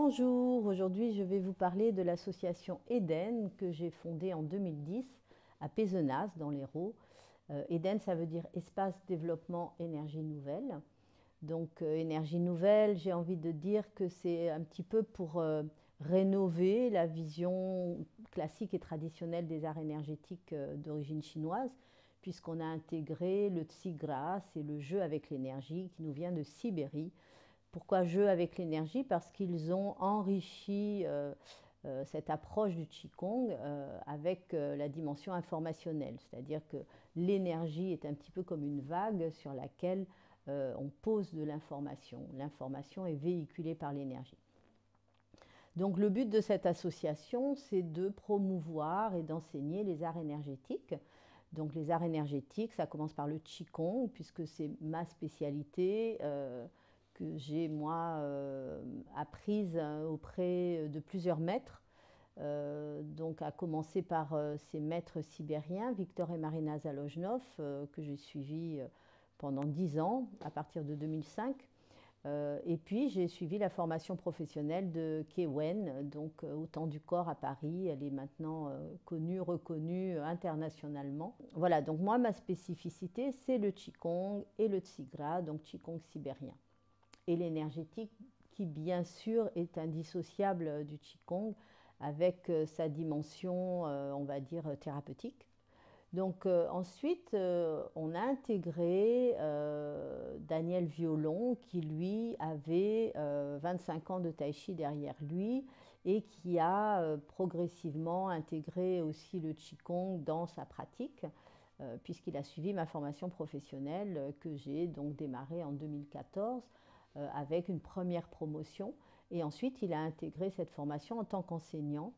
Bonjour, aujourd'hui je vais vous parler de l'association Eden que j'ai fondée en 2010 à Pézenas dans l'Hérault. Eden, ça veut dire Espace Développement Énergie Nouvelle. Donc énergie nouvelle, j'ai envie de dire que c'est un petit peu pour rénover la vision classique et traditionnelle des arts énergétiques d'origine chinoise, puisqu'on a intégré le Tsigra, c'est le jeu avec l'énergie qui nous vient de Sibérie. Pourquoi jeu avec l'énergie? Parce qu'ils ont enrichi cette approche du Qigong avec la dimension informationnelle. C'est-à-dire que l'énergie est un petit peu comme une vague sur laquelle on pose de l'information. L'information est véhiculée par l'énergie. Donc le but de cette association, c'est de promouvoir et d'enseigner les arts énergétiques. Donc les arts énergétiques, ça commence par le Qigong, puisque c'est ma spécialité. Que j'ai moi apprise auprès de plusieurs maîtres, donc à commencer par ces maîtres sibériens, Victor et Marina Zalojnov, que j'ai suivis pendant 10 ans, à partir de 2005. Et puis j'ai suivi la formation professionnelle de Ke Wen, donc au Temps du Corps à Paris. Elle est maintenant connue, reconnue internationalement. Voilà, donc moi ma spécificité c'est le Qigong et le Tsigra, donc Qigong sibérien. Et l'énergétique qui bien sûr est indissociable du Qigong avec sa dimension, on va dire, thérapeutique. Donc ensuite, on a intégré Daniel Violon qui lui avait 25 ans de tai chi derrière lui et qui a progressivement intégré aussi le Qigong dans sa pratique puisqu'il a suivi ma formation professionnelle que j'ai donc démarrée en 2014 avec une première promotion. Et ensuite, il a intégré cette formation en tant qu'enseignant.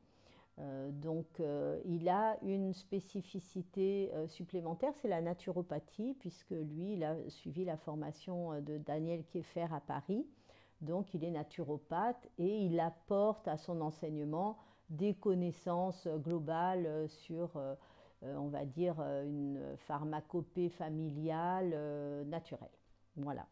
Il a une spécificité supplémentaire, c'est la naturopathie, puisque lui, il a suivi la formation de Daniel Kieffer à Paris. Donc, il est naturopathe et il apporte à son enseignement des connaissances globales sur, on va dire, une pharmacopée familiale naturelle. Voilà.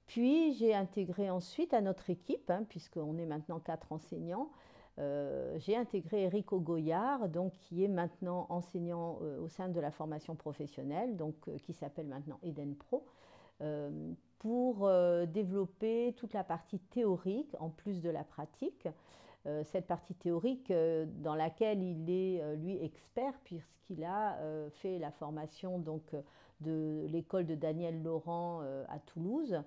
Puis j'ai intégré ensuite à notre équipe, puisqu'on est maintenant 4 enseignants, j'ai intégré Eric Ogoyard, donc, qui est maintenant enseignant au sein de la formation professionnelle, donc, qui s'appelle maintenant Eden Pro, pour développer toute la partie théorique en plus de la pratique. Cette partie théorique dans laquelle il est lui expert puisqu'il a fait la formation donc, de l'école de Daniel Laurent à Toulouse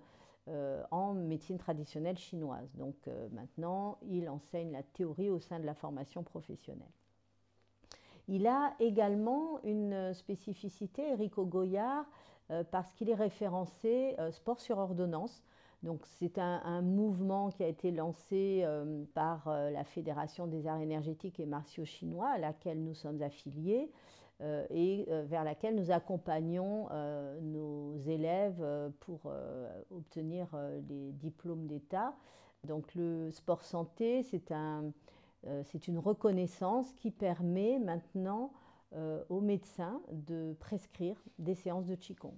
en médecine traditionnelle chinoise. Donc maintenant, il enseigne la théorie au sein de la formation professionnelle. Il a également une spécificité, Eric Goyard, parce qu'il est référencé sport sur ordonnance. Donc c'est un mouvement qui a été lancé par la Fédération des arts énergétiques et martiaux chinois, à laquelle nous sommes affiliés et vers laquelle nous accompagnons nos élèves pour obtenir les diplômes d'État. Donc le sport santé, c'est une reconnaissance qui permet maintenant aux médecins de prescrire des séances de Qigong.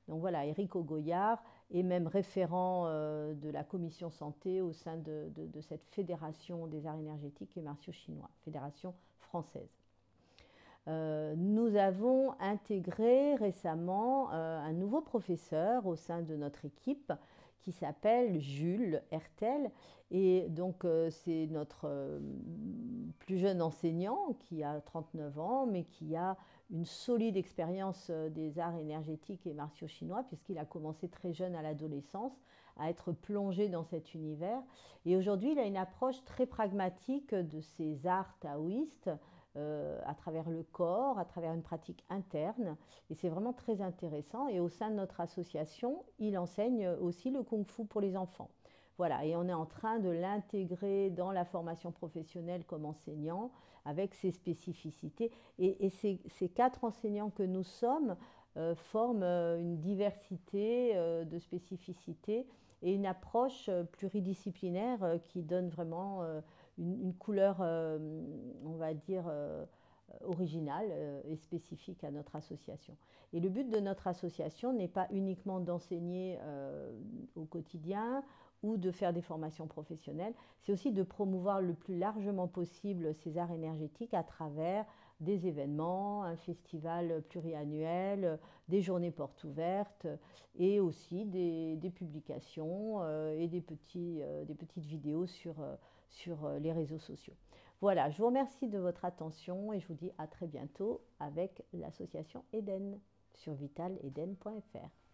Donc voilà, Eric Ogoyard est même référent de la commission santé au sein de cette fédération des arts énergétiques et martiaux chinois, fédération française. Nous avons intégré récemment un nouveau professeur au sein de notre équipe qui s'appelle Jules Hertel. Et donc c'est notre plus jeune enseignant qui a 39 ans, mais qui a une solide expérience des arts énergétiques et martiaux chinois, puisqu'il a commencé très jeune à l'adolescence à être plongé dans cet univers. Et aujourd'hui, il a une approche très pragmatique de ces arts taoïstes, à travers le corps, à travers une pratique interne. Et c'est vraiment très intéressant. Et au sein de notre association, il enseigne aussi le kung-fu pour les enfants. Voilà, et on est en train de l'intégrer dans la formation professionnelle comme enseignant, avec ses spécificités. Et ces 4 enseignants que nous sommes forment une diversité de spécificités et une approche pluridisciplinaire qui donne vraiment une couleur, on va dire, originale et spécifique à notre association. Et le but de notre association n'est pas uniquement d'enseigner au quotidien ou de faire des formations professionnelles, c'est aussi de promouvoir le plus largement possible ces arts énergétiques à travers des événements, un festival pluriannuel, des journées portes ouvertes et aussi des publications et des petites vidéos sur les réseaux sociaux. Voilà, je vous remercie de votre attention et je vous dis à très bientôt avec l'association Eden sur vitaleden.fr.